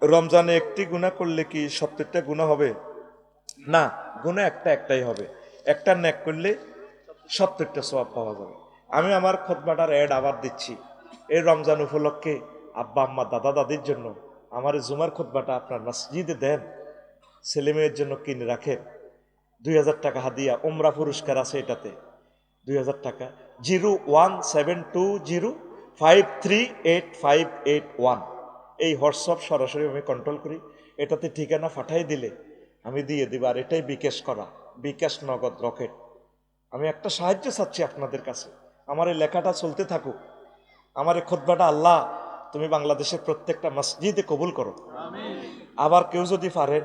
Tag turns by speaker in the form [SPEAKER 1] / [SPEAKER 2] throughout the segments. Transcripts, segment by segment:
[SPEAKER 1] রমজানে একটি গুনাহ করলে কি 70টা গুনাহ হবে? না, গুনাহ একটাই হবে। একটা নেক করলে 70টা সওয়াব পাওয়া যাবে। আমি আমার খুতবাটার অ্যাড আবার দিচ্ছি। এই রমজান উপলক্ষে আব্বা আম্মা দাদা দাদির জন্য আমার এই জুমার খুতবাটা আপনার মসজিদে দেন, ছেলে মেয়ের জন্য কিনে রাখেন। 2000 টাকা হাদিয়া, উমরা পুরস্কার আছে এটাতে। 2000 টাকা। 0172053881 এই হোয়াটসঅ্যাপ সরাসরি আমি কন্ট্রোল করি। এটাতে ঠিকানা পাঠাই দিলে আমি দিয়ে দিব। আর এটাই বিকাশ করা, বিকাশ নগদ রকেট। আমি একটা সাহায্য চাচ্ছি আপনাদের কাছে, আমার এই লেখাটা চলতে থাকুক। আমার এই খুতবাটা আল্লাহ তুমি বাংলাদেশের প্রত্যেকটা মসজিদে কবুল করো। আবার কেউ যদি পারেন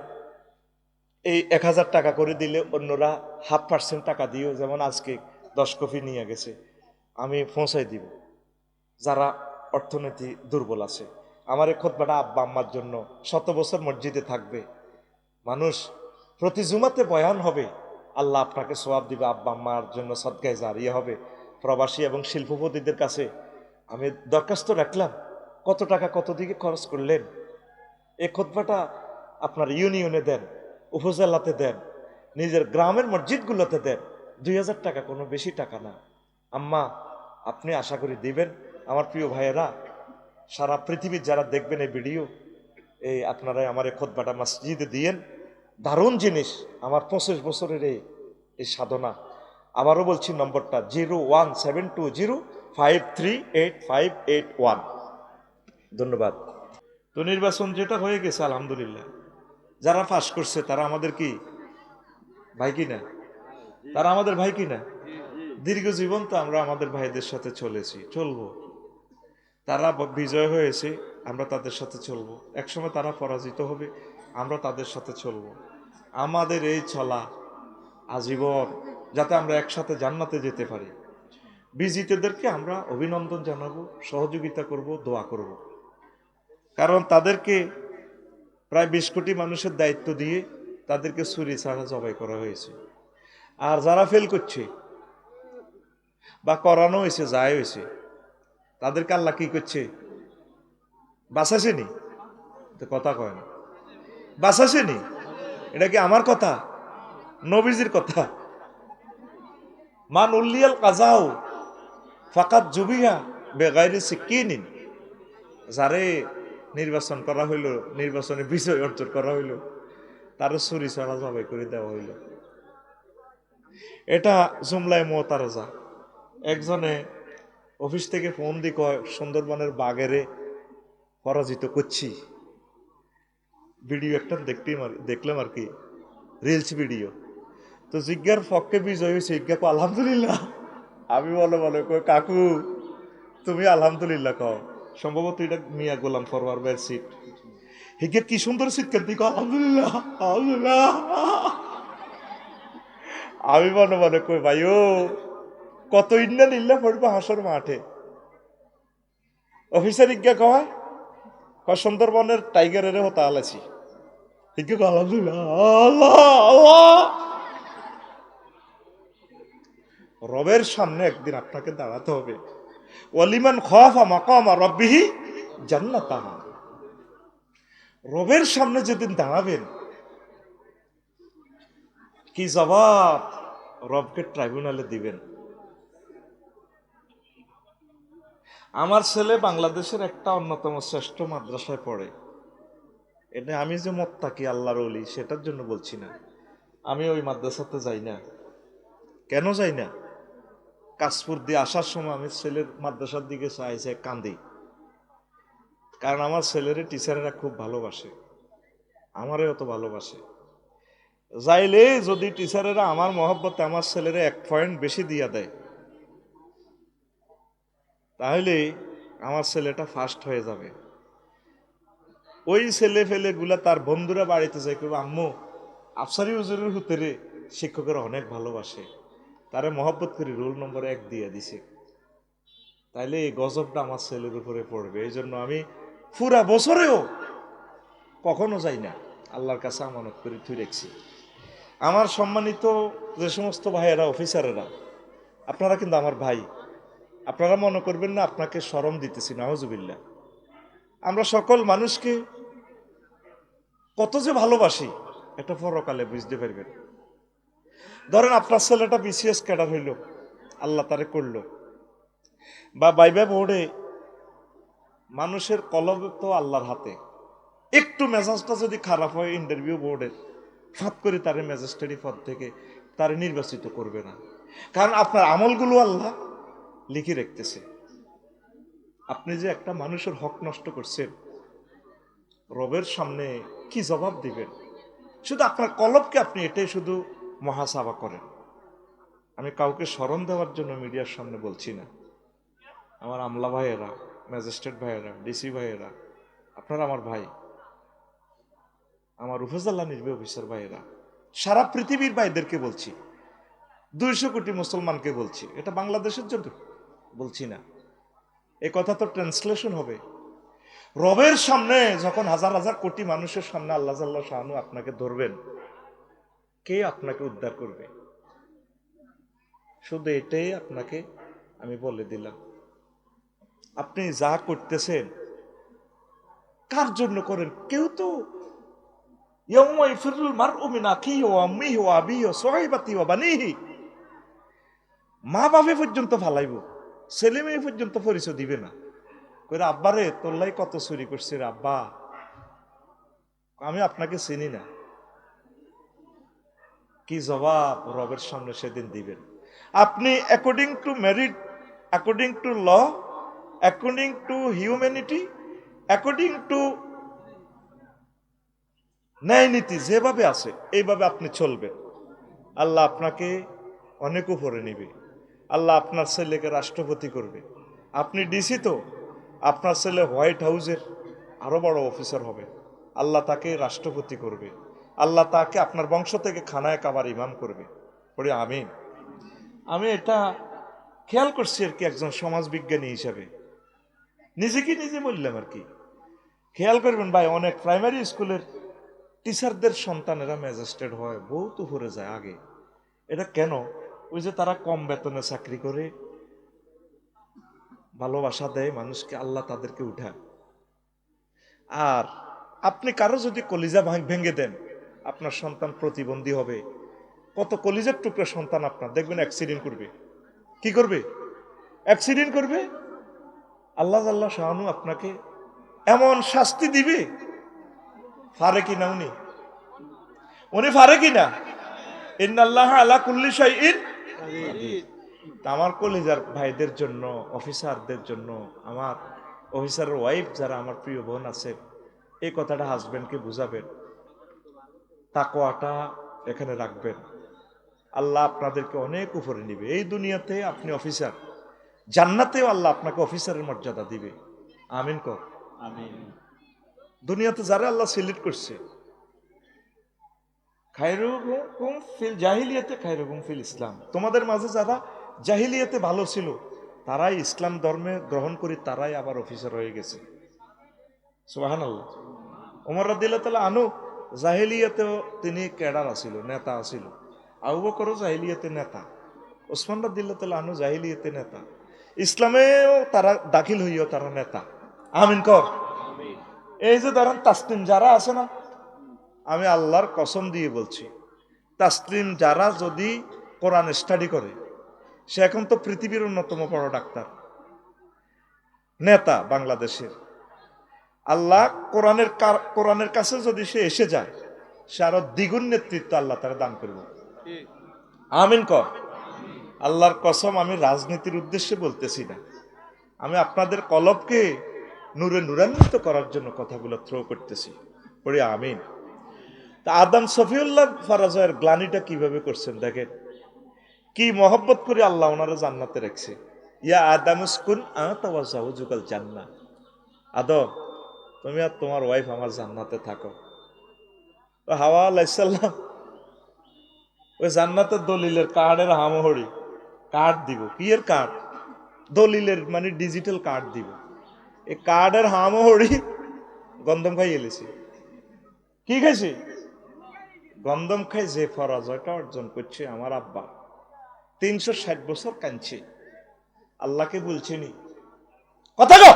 [SPEAKER 1] এই 1000 টাকা করে দিলে অন্যরা 0.5% টাকা দিও, যেমন আজকে 10 কপি নিয়ে গেছে, আমি পৌঁছাই দিব যারা অর্থনীতি দুর্বল আছে। আমার এই খুতবাটা আব্বা আম্মার জন্য, 100 বছর মসজিদে থাকবে মানুষ, প্রতি জুমাতে বয়ান হবে, আল্লাহ আপনাকে সওয়াব দিবে, আব্বা আম্মার জন্য সদকায়ে জারিয়া হবে। প্রবাসী এবং শিল্পপতিদের কাছে আমি দরখাস্ত রাখলাম, কত টাকা কত দিকে খরচ করলেন, এই খুতবাটা আপনার ইউনিয়নে দেন, উপজেলাতে দেন, নিজের গ্রামের মসজিদগুলোতে দেন। 2000 টাকা কোনো বেশি টাকা না। আম্মা আপনি আশা করি দিবেন। আমার প্রিয় ভাইয়েরা, সারা পৃথিবীর যারা দেখবেন এই ভিডিও, এই আপনারা আমার এই খুতবাটা মসজিদে দিয়েন। দারুণ জিনিস, আমার 25 বছরের এই সাধনা। আবারও বলছি নম্বরটা 01720538581। ধন্যবাদ। তো নির্বাচন যেটা হয়ে গেছে আলহামদুলিল্লাহ, যারা পাশ করছে তারা আমাদের কি ভাই কিনা? তারা আমাদের ভাই কিনা? দীর্ঘ জীবন তো আমরা আমাদের ভাইদের সাথে চলবো। তারা বিজয় হয়েছে, আমরা তাদের সাথে চলবো। একসময় তারা পরাজিত হবে, আমরা তাদের সাথে চলবো। আমাদের এই চলা আজীবন, যাতে আমরা একসাথে জান্নাতে যেতে পারি। বিজিতদেরকে আমরা অভিনন্দন জানাবো, সহযোগিতা করব, দোয়া করব। কারণ তাদেরকে প্রায় 20 কোটি মানুষের দায়িত্ব দিয়ে তাদেরকে ছুরি ছাড়া জবাই করা হয়েছে। আর যারা ফেল করছে বা করানো হয়েছে, যায় হয়েছে, তাদেরকে আল্লাহ কি করছে? বাঁচাছেনি? তো কথা কয় না, বাঁচাছেনি? এটা কি আমার কথা? নবীজির কথা। মান উল্লিয়াল কাজাও ফাকাত জুবিহা বেগাইরি সিকিনিন। যারে নির্বাচন করা হইল, নির্বাচনে বিজয় অর্জন করা হইল, তারও ছুরি ছাড়া জবাই করে দেওয়া হইল। এটা জুমলায় মোতারাজা। একজনে অফিস থেকে ফোন দিয়ে কয়, সুন্দরবনের বাঘেরে পরাজিত করছি। ভিডিও একটা দেখলাম আর কি, রিলস ভিডিও। তো জিজ্ঞার পক্ষে বিজয় হয়েছে, জিজ্ঞা কো আলহামদুলিল্লাহ। আমি বলে কয় কাকু তুমি আলহামদুলিল্লাহ কও। সম্ভবত এটা মিয়া গোলাম ফরওয়ার ভাইয়ের সিট। হিগে কি সুন্দর সিট কেন আলহামদুলিল্লাহ আলহামদুলিল্লাহ। আমি মনে কই ভাই ও কত ইন্না নিল্লা পড়বো হাসর মাঠে। অফিসার ইজ্ঞা কয় সুন্দরবনের টাইগারের হতা আলাছি। হিগে কো আলহামদুলিল্লাহ আল্লাহ আল্লাহ। রবের সামনে একদিন আপনাকে দাঁড়াতে হবে। ওয়ালিমান খাফা মাকামা রাব্বিহি জান্নাতান। রবের সামনে যেদিন দাঁড়াবেন, কি জবাব রবকে ট্রাইব্যুনালে দিবেন? আমার ছেলে বাংলাদেশের একটা অন্যতম শ্রেষ্ঠ মাদ্রাসায় পড়ে। এটা আমি যে মোত্তাকি আল্লাহর ওলি সেটার জন্য বলছি না। আমি ওই মাদ্রাসাতে যাই না। কেন যাই না? কাশপুর দিয়ে আসার সময় আমি ছেলের মাদ্রাসার দিকে চাইছে কান্দি। কারণ আমার ছেলের টিচারেরা খুব ভালোবাসে, আমারও অত ভালোবাসে। যাইলে যদি টিচারেরা আমার মহব্বতে আমার ছেলেরা 1 পয়েন্ট বেশি দিয়া দেয়, তাহলে আমার ছেলেটা ফার্স্ট হয়ে যাবে। ওই ছেলে ফেলে গুলা তার বন্ধুরা বাড়িতে যাই করবো, আম্মু আফসারি হুজুরের হুতেরে শিক্ষকেরা অনেক ভালোবাসে, তারে মহব্বত করে রোল নম্বর 1 দিয়ে দিছে। তাইলে এই গজবটা আমার ছেলের উপরে পড়বে। এই জন্য আমি পুরা বছরেও কখনো যাই না, আল্লাহর কাছে আমানত করে তুই রেখছি। আমার সম্মানিত যে সমস্ত ভাইয়েরা, অফিসারেরা, আপনারা কিন্তু আমার ভাই। আপনারা মনে করবেন না আপনাকে শরম দিতেছি, নাউজুবিল্লাহ। আমরা সকল মানুষকে কত যে ভালোবাসি এটা পরকালে বুঝতে পারবেন। ধরেন আপনার ছেলেটা বিসিএস ক্যাডার হইল, আল্লাহ তারে করলো, বা বাইবা বোর্ডে, মানুষের কলম তো আল্লাহর হাতে। একটু মেজাজটা যদি খারাপ হয় ইন্টারভিউ বোর্ডের, ফাঁত করে তারে ম্যাজিস্ট্রেট পদ থেকে তারে নির্বাচিত করবে না, কারণ আপনার আমলগুলো আল্লাহ লিখে রাখতেছে। আপনি যে একটা মানুষের হক নষ্ট করছেন, রবের সামনে কি জবাব দিবেন? শুধু আপনার কলবকে আপনি এটাই শুধু মহাসাবা করেন। আমি কাউকে স্মরণ দেওয়ার জন্য মিডিয়ার সামনে বলছি না। আমার আমলা ভাইয়েরা, ম্যাজিস্ট্রেট ভাইয়েরা, ডিসি ভাইয়েরা, আপনারা আমার ভাই, আমার উপজেলা নির্বাহী অফিসার ভাইয়েরা, সারা পৃথিবীর ভাইদেরকে বলছি, 200 কোটি মুসলমানকে বলছি, এটা বাংলাদেশের জন্য বলছি না। এই কথা তো ট্রান্সলেশন হবে। রবের সামনে যখন হাজার হাজার কোটি মানুষের সামনে আল্লাহ জাল্লাহ শানু আপনাকে ধরবেন, কে আপনাকে উদ্ধার করবে? শুধু এটাই আপনাকে আমি বলে দিলাম, আপনি যা করতেছেন কার জন্য করেন? কেউ তো মা বাপে পর্যন্ত ফালাইব, ছেলে মেয়ে পর্যন্ত পরিচয় দিবে না। কইরা আব্বারে তোল্লাই কত চুরি করছে রে আব্বা, আমি আপনাকে চিনি না। কি জবাব রবের সামনে সেদিন দিবেন? আপনি according to merit, according to law, according to humanity, according to ন্যায় নীতি যেভাবে আছে এইভাবে আপনি চলবেন, আল্লাহ আপনাকে অনেক উপরে নিবে। আল্লাহ আপনার ছেলেকে রাষ্ট্রপতি করবে। আপনি ডিসি তো, আপনার ছেলে হোয়াইট হাউসের আরো বড় অফিসার হবে। আল্লাহ তাকে রাষ্ট্রপতি করবে। আল্লাহ তাকে আপনার বংশ থেকে খানায় কাবার ইমাম করবে। পড়ি আমিন। আমি এটা খেয়াল করছি আর কি, একজন সমাজবিজ্ঞানী হিসাবে নিজেকে নিজে বললাম আর কি। খেয়াল করবেন ভাই, অনেক প্রাইমারি স্কুলের টিচারদের সন্তানেরা ম্যাজিস্ট্রেট হয়, বহুত উপরে যায় আগে। এটা কেন? ওই যে তারা কম বেতনে চাকরি করে, ভালোবাসা দেয় মানুষকে, আল্লাহ তাদেরকে উঠায়। আর আপনি কারো যদি কলিজা ভেঙে দেন, আপনার সন্তান প্রতিবন্ধী হবে। কত কলিজার টুকরা সন্তান আপনার দেখবেন অ্যাক্সিডেন্ট করবে। কি করবে? অ্যাক্সিডেন্ট করবে। আল্লাহ আল্লাহ শাহানু আপনাকে এমন শাস্তি দিবে, পারে কিনা উনি? উনি পারে কিনা? ইন্নাল্লাহ আলা কুল্লি শাইইন কাদির। আমার কলিজার ভাইদের জন্য, অফিসারদের জন্য, আমার অফিসারের ওয়াইফ যারা আমার প্রিয় বোন আছে, এই কথাটা হাজবেন্ডকে বুঝাবেন, তাকওয়াটা এখানে রাখবেন। আল্লাহ আপনাদেরকে অনেক উপরে নিবে। এই দুনিয়াতে আপনি অফিসার, জান্নাতেও আল্লাহ আপনাকে অফিসারের মর্যাদা দিবে। আমিন কর। আমিন। দুনিয়াতে যারা আল্লাহ সিলেক্ট করছে, খায়রুকুম ফিল জাহিলিয়াতে খায়রুকুম ফিল ইসলাম, তোমাদের মাঝে যারা জাহিলিয়াতে ভালো ছিল তারাই ইসলাম ধর্মে গ্রহণ করে তারাই আবার অফিসার হয়ে গেছে। সুবহানাল্লাহ। ওমর রাদিয়াল্লাহু তাআলা আনহু জাহিলিয়াতেও তিনি ক্যাডার আছিল, নেতা আছিল। আবু বকরও জাহিলিয়াতে নেতা, ওসমান রাদিয়াল্লাহু তাআলা আনহু জাহিলিয়াতে নেতা, ইসলামেও তারা দাখিল হইও তারা নেতা। আমিন কর। এই যে ধরেন তাসলিম যারা আছে না, আমি আল্লাহর কসম দিয়ে বলছি, তাসলিম যারা যদি কোরআন স্টাডি করে, সে এখন তো পৃথিবীর অন্যতম বড় ডাক্তার, নেতা বাংলাদেশের। আল্লাহ কোরআনের কাছে যদি সে এসে যায়, সে আরো দ্বিগুণ নেতৃত্ব আল্লাহ তারা দান করবে। আমিন কর। আল্লাহর কসম, আমি রাজনীতির উদ্দেশ্যে বলতেছি না, আমি আপনাদের কলবকে নূরে নূরান্বিত করার জন্য কথাগুলো থ্রো করতেছি। পড়ি আমিন। তা আদম সফিউল্লাহ ফারাজের গ্লানিটা কিভাবে করছেন দেখেন, কি মহব্বত করে আল্লাহ ওনারা জান্নাতে রাখছে। ইয়া আদম উসকুন আনতা ওয়া যাওজুকাল জান্নাহ, আদম তুমি আর তোমার ওয়াইফ আমার জান্নাতে থাকো। তো হাওয়া আলাইহিস সালাম ওই জান্নাতের দলিলের কার্ডের হামহড়ি কার্ড দিব। কি এর কার্ড? দলিলের মানে ডিজিটাল কার্ড দিব। এই কার্ডের হামহড়ি গন্ধম খাই এলেছি। কি খাইছি? গন্ধম খাই। যে পরাজয়টা অর্জন করছে আমার আব্বা, 360 বছর কাঁদছে, আল্লাহকে বলছেনি কথা গো,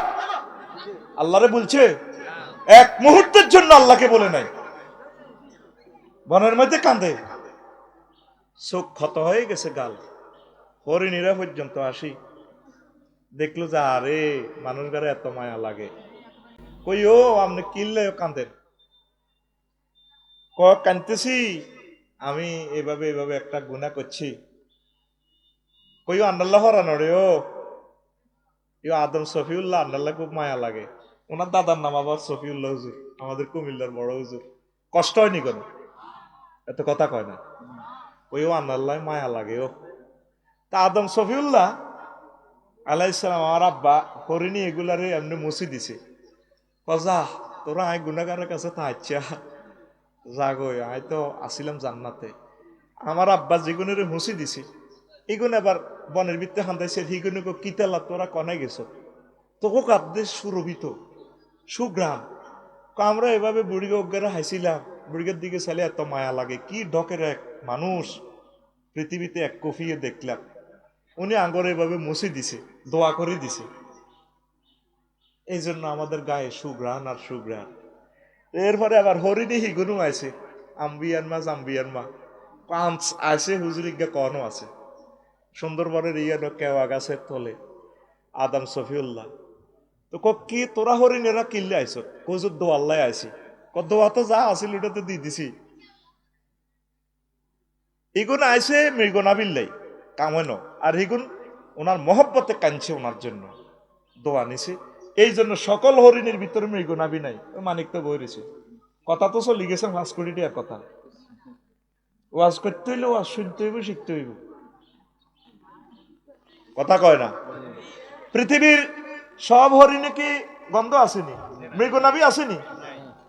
[SPEAKER 1] আল্লাহরে বলছে, এক মুহূর্তের জন্য আল্লাহকে বলে নাই। বনের মধ্যে কান্দে, চোখ ক্ষত হয়ে গেছে গাল। হরিণীরা পর্যন্ত আসি দেখলো যে আরে মানুষ গারে এত মায়া লাগে। কই ও আপনি কিনলে কান্দেন? কানতেছি আমি এভাবে এভাবে একটা গুনাহ করছি। কই আন্দাল্লাহ হরানো রে ও আদম শফিউল্লাহ, আন্দাল্লাহ খুব মায়া লাগে। ওনার দাদার নাম আবার শফিউল্লাহ হুজুর, আমাদের কুমিল্লার বড় হুজুর। কষ্ট হয়নি কেন? এত কথা কয় না। ওই আন্দাল্লাহ মায়া লাগে ও। তা আদম শফিউল্লাহ আলাইসালাম আমার আব্বা হরিণী এগুলারে এমনি মুছি দিছে। কজা তোরা আয় গুনাগারের কাছে তা আচ্ছা যাগো, আয় তো আসিলাম জান্নাতে। আমার আব্বা যেগুনের মুছি দিছে এগুন আবার বনের ভিত্তে হান্দাইছে, হিগুনে কিতালা তোরা কনে গেছ, তোকে কাঁদতে সুরভিত সুগ্রাম। আমরা এভাবে বুড়িকে অজ্ঞারে হাসিলাম, বুড়িকের দিকে চাইলে এত মায়া লাগে। কি ঢকের এক মানুষ পৃথিবীতে এক কফিয়ে দেখলাম। উনি আঙ্গরে এভাবে মুছে দিছে, দোয়া করে দিছে। এই জন্য আমাদের গায়ে সুগ্রাণ আর সুগ্রাণ। এরপরে আবার হরিণী হিগুনু আছে, আম্বিয়ান মা জাম্বিয়ান মা পাঁচ আছে, হুজুরিজ্ঞা কনও আছে। সুন্দরবনের ইয়ানো কেওয়া গাছের তলে আদম শফিউল্লাহ তো কি তোরা হরিণেরা কিনলে আইস? কজুর দোয়াল্লাই আইসি। দোয়া তো যা আছিল ওটা তো দিয়ে দিছি। ইগুন আইসে মৃগনা বিল্লাই কামেন, আর হিগুন ওনার মহব্বতে কানছে, ওনার জন্য দোয়া নিছে। এই জন্য সকল হরিণের ভিতরে মৃগনাবি নাই। মানিক তো বই রয়েছে, কথা তো চলি গেছে 5 কোটি টাকার কথা। ওয়াজ করতে হইলে ওয়াজ শুনতে হইব, শিখতে হইব। কথা কয় না? পৃথিবীর সব হরিণে কি গন্ধ আসেনি? মৃগনাবি আসেনি?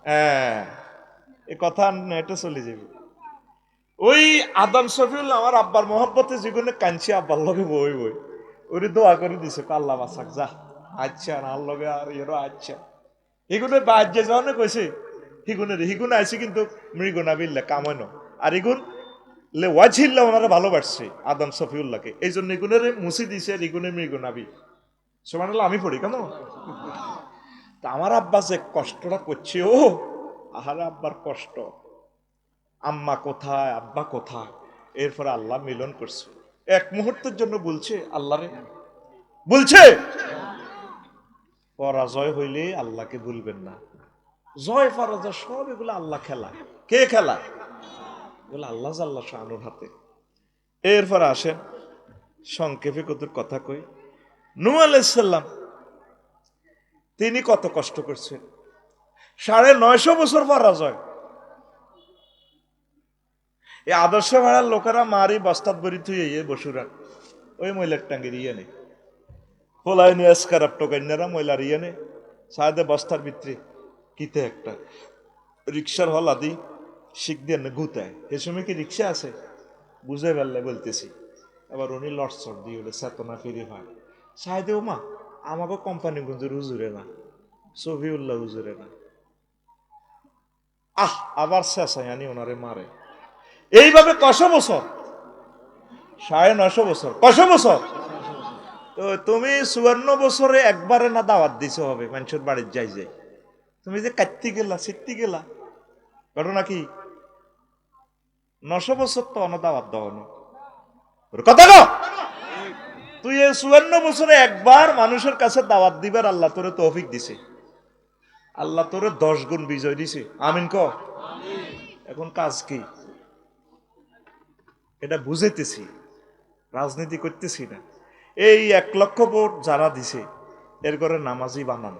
[SPEAKER 1] হ্যাঁ, এ কথা নেটে চলে যাবে। ওই আদম শফিউল্লাহ আমার আব্বার মহব্বতে যেগুলো কাঞ্চি আব্বার লগে বই বই ওরে দোয়া করে দিছে, আল্লাহ বাসাক যা আচ্ছা আর লগে আর এরও আচ্ছা। এগুলো বাজ্যে যাওয়া কইছে হিগুন আইসি কিন্তু মৃগনাবিল্লা কামানো, আর এগুন লে ওয়াজিল্লা ওনারা ভালোবাসছে আদম শফিউল্লাহকে। এই জন্য এগুনের মুছি দিছে, আর এগুনের মৃগনাবি। সুবহানাল্লাহ, আমি পড়ি কেন? তা আমার আব্বা যে কষ্টটা করছে, ও আহারে আব্বার কষ্ট। আম্মা কোথায়, আব্বা কোথায়, এরপরে আল্লাহ মিলন করছে। এক মুহূর্তের জন্য বলছে আল্লাহরে, বলছে পরাজয় হইলে আল্লাহকে ভুলবেন না। জয় পরাজয় সব এগুলো আল্লাহ খেলা। কে খেলা? এগুলো আল্লাহ জাল্লা শানুর হাতে। এরপরে আসেন সংক্ষেপে কত কথা কই। নূহ আলাইহিস সালাম তিনি কত কষ্ট করছেন। 950 বছর পরাজয়। এই আদর্শ ভাড়ার লোকেরা মারি বস্তাত বরি থুই বসুরা ওই মহিলার টাঙ্গির ইয়ে নেই, হোলাই নিয়ে স্কারাপ টোকাইনারা মহিলার ইয়ে নেই সাহায্যে বস্তার ভিতরে কিতে একটা রিক্সার হল আদি শিখ দিয়ে না গুতায়। এ সময় কি রিক্সা আছে? বুঝে ফেললে বলতেছি। আবার উনি লটসট দিয়ে ওটা চেতনা ফিরে হয় সাহায্যে, ও মা আমাকে কোম্পানি গুঞ্জুর হুজুরে না, সফিউল্লাহ হুজুরে না। আবার শেষায় আনি ওনারে মারে। এইভাবে কত বছর? 950 বছর। কত বছর? তো তুমি 54 বছরে একবারে না দাওয়াত দিছো হবে মানুষের বাড়ির যাই যাই। তুমি যে কাটতে গেলা শিখতে গেলা, ঘটনা কি? 900 বছর তো অন দাওয়াত দাও না কথা না। তুই এই 54 বছরে একবার মানুষের কাছে দাওয়াত দিবার আল্লাহ তোরে তৌফিক দিছে, আল্লাহ তোরে 10 গুণ বিজয় দিছে। আমিন ক। এখন কাজ কি? এটা বুঝাইতেছি, রাজনীতি করতেছি না। এই 1 লক্ষ ভোট যারা দিছে এর করে নামাজি বানান।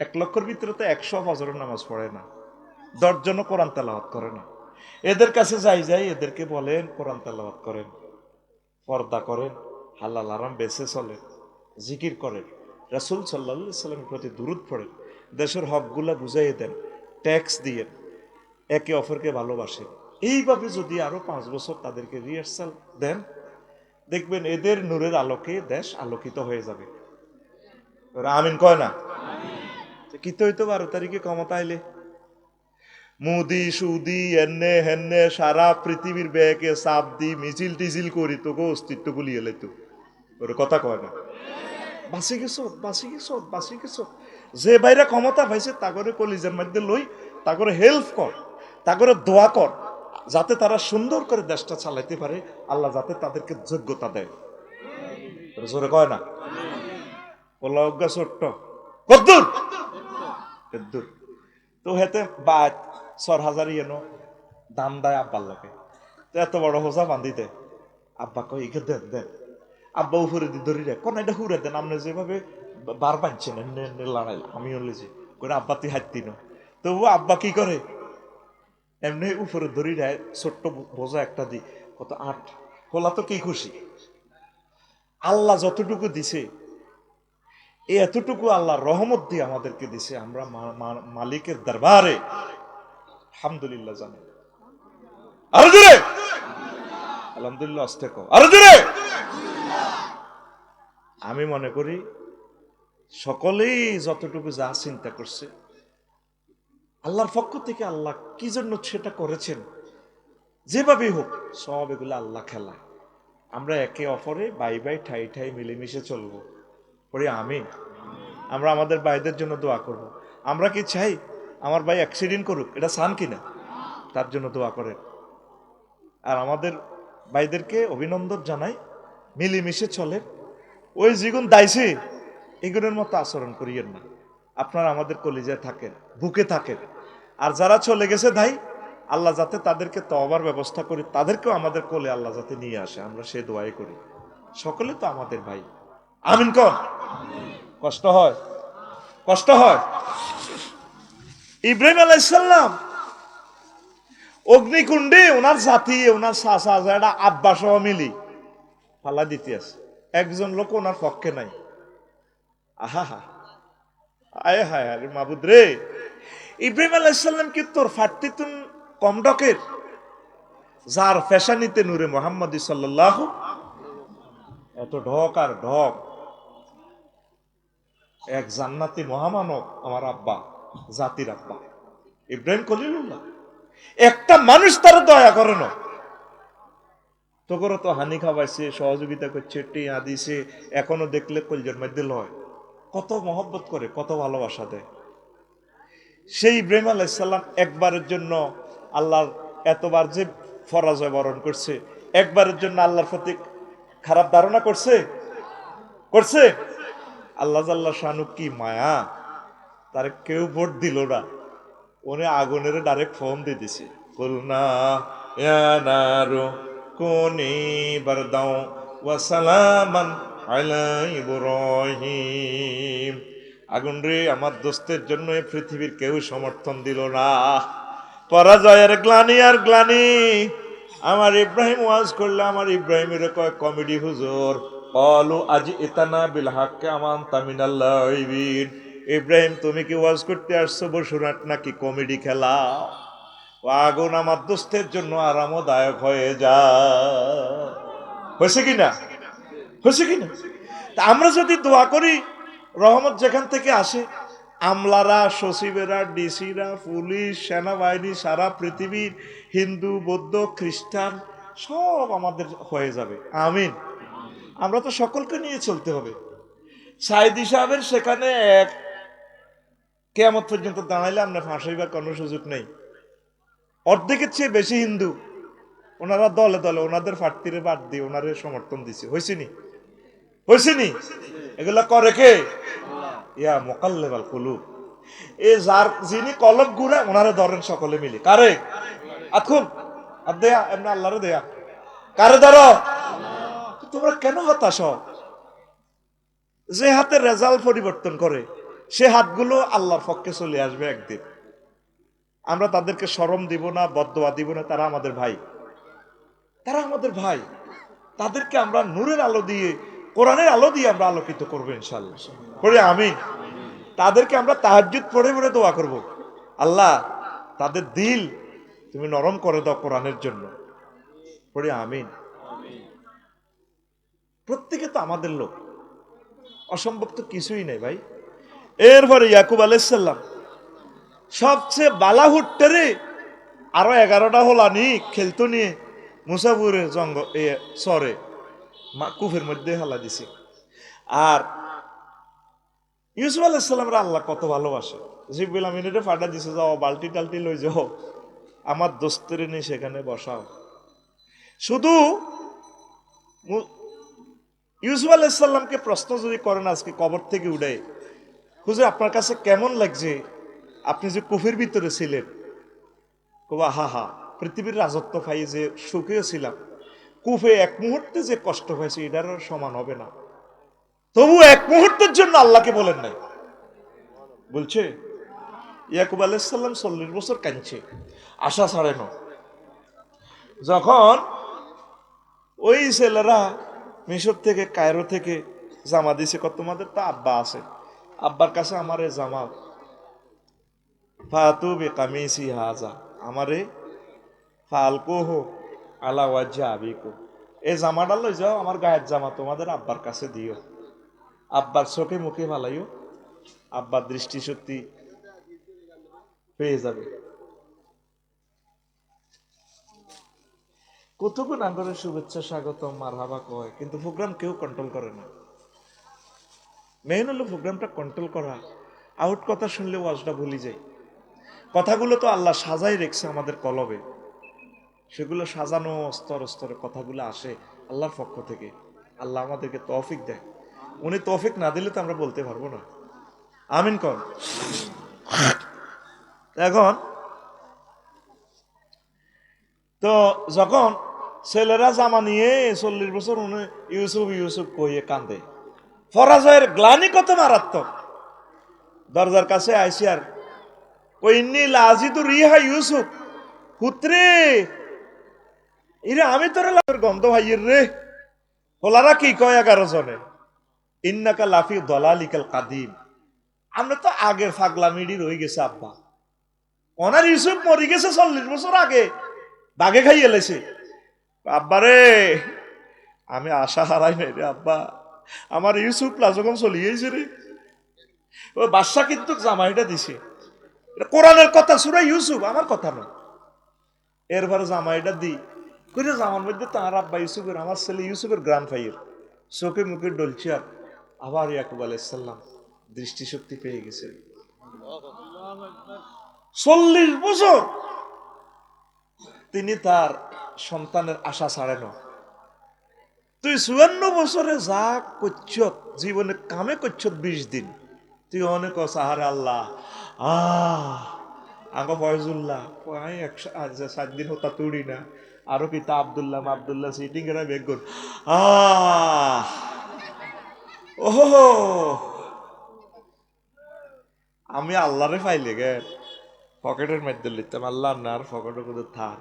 [SPEAKER 1] 1 লক্ষের ভিতরে তো 100 ফজরের নামাজ পড়ে না, 10 জন কোরআন তেলাওয়াত করে না। এদের কাছে যাই এদেরকে বলেন কোরআন তেলাওয়াত করেন, পর্দা করেন, হালাল আরাম বেঁচে চলেন, জিকির করেন, রাসূল সাল্লাল্লাহু আলাইহি সাল্লামের প্রতি দুরূদ পড়েন, দেশের হকগুলা বুঝাইয়ে দেন, ট্যাক্স দিয়ে একে অপরকে ভালোবাসেন। এইভাবে যদি আরো 5 বছর তাদেরকে রিহার্সাল দেন, দেখবেন এদের নূরের আলোকে দেশ আলোকিত হয়ে যাবে। আমিন কয় না? কি তো হইতো 12 তারিখে ক্ষমতা আইলে মুদি সুদি এনে হেনে সারা পৃথিবীর ব্যাগে চাপ দি মিছিল টিছিল করি তোকে অস্তিত্ব গুলিয়ে লাইতো। ওর কথা কয় না? বাঁচি গেছ, বাঁচি গেছ, বাঁচি গেছ। যে বাইরে ক্ষমতা পাইছে তাগরে কলিজার মধ্যে লই, তাগরে হেল্প কর, তাগরে দোয়া কর। যাতে তারা সুন্দর করে দেশটা চালাইতে পারে, আল্লাহ যাতে তাদেরকে যোগ্যতা দেয়। জোরে কয় না? ওলা অজ্ঞা ছোট্ট কদ্দুর কদ্দুর তো হেতে বাদ 4,000 ইয়েনো দাম দেয় আব্বার লোকে। তো এত বড় হোসা বান্ধি দেয়, আব্বা কয় ইকে দেন দেন। আব্বা উপরে দিয়ে ধরি রে কোন এটা হুড়ে দেন, আপনি যেভাবে বার বাঁধছেন লড়াই আমি হলে যে করে আব্বা তুই হাত দিন। তবু আব্বা কি করে, এমনি উপরে ধরি দেয়, ছোট্ট বোঝা একটা দি কত 8 হোলা তো কি খুশি। আল্লাহ যতটুকু দিছে এতটুকু আল্লাহর রহমত দিয়ে আমাদেরকে দিছে, আমরা মালিকের দরবারে আলহামদুলিল্লাহ জানি। আরো জোরে আলহামদুলিল্লাহ, আস্তে কও আরো জোরে। আমি মনে করি সকলেই যতটুকু যা চিন্তা করছে আল্লাহর পক্ষ থেকে আল্লাহ কি জন্য সেটা করেছেন, যেভাবেই হোক সব এগুলো আল্লাহ খেলা। আমরা একে অপরে বাই বাই ঠাই ঠাই মিলেমিশে চলবো, পরে আমিন। আমরা আমাদের ভাইদের জন্য দোয়া করব। আমরা কি চাই আমার ভাই অ্যাক্সিডেন্ট করুক? এটা চান কিনা? তার জন্য দোয়া করেন। আর আমাদের ভাইদেরকে অভিনন্দন জানাই, মিলেমিশে চলে। ওই জীবন দাইছে এগুলোর মতো আচরণ করিয়েন না। আপনারা আমাদের কলিজায় থাকেন, বুকে থাকেন। আর যারা চলে গেছে ভাই, আল্লাহ যাতে তাদেরকে তওবার ব্যবস্থা করি, তাদেরকেও আমাদের কোলে আল্লাহ যাতে নিয়ে আসে, আমরা সে দোয়াই করি। সকলে তো আমাদের ভাই, আমিন কন। কষ্ট হয়, কষ্ট হয়। ইব্রাহিম আলাইহিস সালাম অগ্নিকুণ্ডে ওনার জাতি, ওনার চাচা যারা আব্বা সহ মিলি ফালা দিতে আছে, একজন লোক ওনার পক্ষে নাই। আহা হা, আয় হায় আরে মাবুদ রে, ইব্রাহিম আলাইহিস সালাম কি তোর ফাটতি তুন কম ডকের, যার ফ্যাশানিতে নূরে মুহাম্মদ সাল্লাল্লাহু, এত ঢক আর ঢক। এক জান্নাতি মহামানব আমার আব্বা, জাতির আব্বা ইব্রাহিম খলিলুল্লাহ। একটা মানুষ তার দয়া করে না, তোকে তো হানি খাওয়াইছে, সহযোগিতা করছে, টিয়া দিছে, এখনো দেখলে কলজের মধ্যে লয়, কত মহব্বত করে, কত ভালোবাসা দেয়। সেই ইব্রাহিম আলাইহিস সালাম একবারের জন্য আল্লাহর এতবার যে পরাজয় বরণ করছে, একবারের জন্য আল্লাহর প্রতি খারাপ ধারণা করছে, করছে? আল্লাহ জাল্লা শানু কি মায়া, তার কেউ ভোট দিল না, উনি আগুনের ডাইরেক্ট ফোন দিয়ে দিছে, কুলনা ইয়া নারু কুনি বারদাও ওয়া সালামান আলা ইব্রাহিম। আগুন রে, আমার দোস্তের জন্য এই পৃথিবীর কেউ সমর্থন দিল না। পরাজয়ের গ্লানি আর গ্লানি। আমার ইব্রাহিম ওয়াজ করলে আমার ইব্রাহিমের কয় কমেডি হুজুর, অলু আজি ইতানা বিল হাক্কে আমান তামিনাল লাইবিন। ইব্রাহিম তুমি কি ওয়াজ করতে আসছো বসুরাট নাকি কমেডি খেলা? ও আগুন আমার দোস্তের জন্য আরামদায়ক হয়ে যা। হয়েছে কিনা? হয়েছে কিনা? তা আমরা যদি দোয়া করি, রহমত যেখান থেকে আসে, আমলারা, সচিবেরা, ডিসিরা, পুলিশ, সেনাবাহিনী, সারা পৃথিবীর হিন্দু, বৌদ্ধ, খ্রিস্টান সব আমাদের হয়ে যাবে, আমিন। আমরা তো সকলকে নিয়ে চলতে হবে। সাইদি সাহেবের সেখানে এক কিয়ামত পর্যন্ত দাঁড়াইলে আমরা ফাঁসাইবার কোনো সুযোগ নেই। অর্ধেকের চেয়ে বেশি হিন্দু, ওনারা দলে দলে ওনাদের প্রার্থীরে বাদ দিয়ে ওনারে সমর্থন দিছে। হয়েছিনি? হয়েছিনি? এগুলা করে কে? ইয়া মুকাল্লিবাল কুলুব। এ যার যিনি কলব গুড়া ওনারে ধরেন সকলে মিলে। কারে? আতকুন আর দেয়া এমনি আল্লাহরে দেয়া। কারে ধরো? তোমরা কেন হতাশ হও? যে হাতের রেজাল্ট পরিবর্তন করে সে হাতগুলো আল্লাহর পক্ষে চলে আসবে একদিন। আমরা তাদেরকে শরম দিব না, বদদোয়া দিব না, তারা আমাদের ভাই, তারা আমাদের ভাই। তাদেরকে আমরা নূরের আলো দিয়ে, কোরআনের আলো দিয়ে আমরা আলোকিত করবো ইনশাআল্লাহ। পড়ে আমিন। তাদেরকে আমরা তাহাজ্জুদ পড়ে পড়ে দোয়া করব, আল্লাহ তাদের দিল তুমি নরম করে দাও কোরআনের জন্য। পড়ে আমিন। প্রত্যেকে তো আমাদের লোক, অসম্ভব তো কিছুই নেই ভাই। এরপরে ইয়াকুব আলাইহিস সালাম সবচেয়ে বালাহুট্টারে আরো 11টা হোলানি খেলতো নিয়ে মুসাফুরের জঙ্গল সরে কুফের মধ্যে হেলা দিছে। আর ইউসুফ আলাইহিস সালামরা আল্লাহ কত ভালোবাসে, জিব্রাইল আমিনরে ফাটা দিছে, যাও বালতি টালতি লই যাও, আমার দোস্তের নিয়ে সেখানে বসাও। শুধু ইউসুফ আলাইহিসসালামকে প্রশ্ন যদি করেন আজকে কবর থেকে উঠে, হুজুর আপনার কাছে কেমন লাগছে, আপনি যে কুফের ভিতরে ছিলেন, কবা হা হা, পৃথিবীর রাজত্ব পাই যে সুখেও ছিলাম, কুফে এক মুহূর্তে যে কষ্ট হয়েছে এটার সমান হবে না। তবু এক মুহূর্তের জন্য আল্লাহকে বলেন নাই, বলছে ইয়াকুব আলাইহিসসালাম 40 বছর কাঁদছে, আশা ছাড়ে না। যখন ওই ছেলেরা মিশর থেকে কায়রো থেকে জামা দিছে, কত তোমাদের তো আব্বা আছে, আব্বার কাছে আমারে জামা, ফাতু বিকামিসি হাজা, আমারে ফালকুহ আলা ওয়াজহি আবিকু, এই জামাটা লই যাও, আমার গায়ের জামা তোমাদের আব্বার কাছে দিও, আব্বার চোখে মুখে ফালাইও, আব্বার দৃষ্টিশক্তি পেয়ে যাবে। কতক্ষণ আঙ্গরের শুভেচ্ছা স্বাগতম মারহাবা কয়, কিন্তু প্রোগ্রাম কেউ কন্ট্রোল করে না। মেইন হলো প্রোগ্রামটা কন্ট্রোল করা। আউট কথা শুনলে ওয়াজটা ভুলি যাই। কথাগুলো তো আল্লাহ সাজাই রেখেছে আমাদের কলবে, সেগুলো সাজানো স্তর স্তরে কথাগুলো আসে আল্লাহর পক্ষ থেকে। আল্লাহ আমাদেরকে তৌফিক দেয়, উনি তৌফিক না দিলে তো আমরা বলতে পারবো না। আমিন কর। এখন তো যখন ছেলেরা জামা নিয়ে 40 বছর উনি ইউসুফ ইউসুফ কইয়ে কান্দে, পরাজয়ের গ্লানি কত মারাত্মক। দরজার কাছে আইসি আর ওই ইন্নী লাজিদু রিহা ইউসুফ, পুত্রে ইরে আমি তোর লাভের গন্ধ ভাইয়ের রে। হোলারা কি কয় 11 জনে, ইন্নাকা লাফি দলালিকাল কাদিম, আমরা তো আগের ফাগলামিডি রয়ে গেছে আব্বা, ওনার ইউসুফ মরি গেছে 40 বছর আগে, বাঘে খাইয়ে লেছে। আব্বা রে আমি আশা হারাই নাই রে আব্বা, আমার ইউসুফ যখন চলিয়েছে রে। ও বাদশা কিন্তু জামাইটা দিছে, কোরআনের কথা, সূরা ইউসুফ, আমার কথা নয়। এরপরে জামাইটা দি কইরে জামার মধ্যে তার আব্বা ইউসুফের, আমার ছেলে ইউসুফের গ্রাম ফাইয়ের চোখে মুখে ডলছে। আর আবার ইয়াকুব আলাইহিসসালাম দৃষ্টিশক্তি পেয়ে গেছে। 40 বছর তিনি তার সন্তানের আশা ছাড়েন। তুই 54 বছরে যা করছ জীবনে কামে করছ 20 দিন, তুই অনেক সাহারে আল্লাহ আঙ্গ ফয়জুল্লাহ 7 দিন হতা তুড়ি না, আরো পিতা আব্দুল্লাহ আব্দুল্লাহ সিটিং এরা বেগুন ওহো, আমি আল্লাহরে পাইলে গে পকেটের মধ্যে লিখতাম, আল্লাহ না আর পকেটের মধ্যে থাক।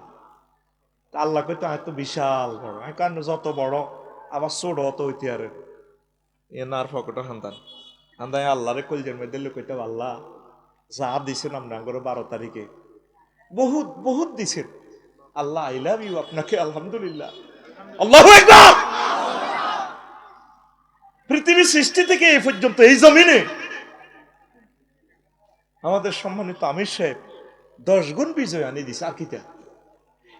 [SPEAKER 1] আল্লাহ কইতো এত বিশাল বড়, কারণ যত বড় আবার ছোট অত হইতে আরে এ না আর পকেটের সন্তান আন্দায় আল্লাহরে কলজের মধ্যে কইতাম, আল্লাহ যা দিছেন আপনার 12 তারিখে বহুত বহুত দিছেন, আল্লাহ আই লাভ ইউ, আপনাকে আলহামদুলিল্লাহ। আল্লাহু আকবার। পৃথিবী সৃষ্টি থেকে এই পর্যন্ত এই জমিনে আমাদের সম্মানিত আমির সাহেব 10 গুণ বিজয় আনি দিছে। আর কিটা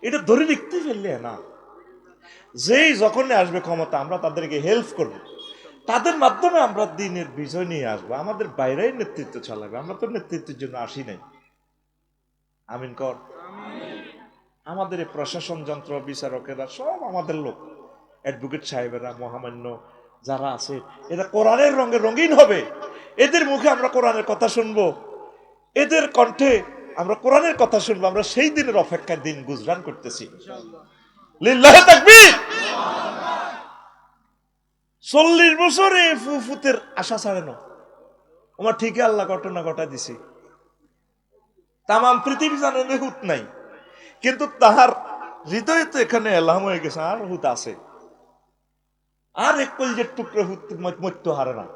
[SPEAKER 1] এটা ধরে লিখতে ফেললে না, যেই যখন আসবে ক্ষমতা আমরা তাদেরকে হেল্প করব, তাদের মাধ্যমে আমরা দিনের বিজয় নিয়ে আসবো। আমাদের বাইরেই নেতৃত্ব চালাবে, আমরা তো নেতৃত্বের জন্য আসি নাই। আমিন কর। আমাদের এই প্রশাসন যন্ত্র বিচারকেরা সব আমাদের লোক, অ্যাডভোকেট সাহেবেরা মহামান্য যারা আছে এরা কোরআনের রঙে রঙিন হবে। এদের মুখে আমরা কোরআনের কথা শুনবো, এদের কণ্ঠে আমরা কোরআনের কথা শুনবো। আমরা সেই দিনের অপেক্ষার দিন গুজরান করতেছি। লিল্লাহি তাকবীর। 40 বছরে ফুফুতের আশা ছাড়ে না। আমার ঠিকই আল্লাহ ঘটনা ঘটা দিছি। তাম পৃথিবী জানে হুত নাই, কিন্তু তাহার হৃদয়ে তো এখানে এলাম হয়ে গেছে, আর হুত আছে, আর এক কলজের টুকরো হুত মত্য হারে না।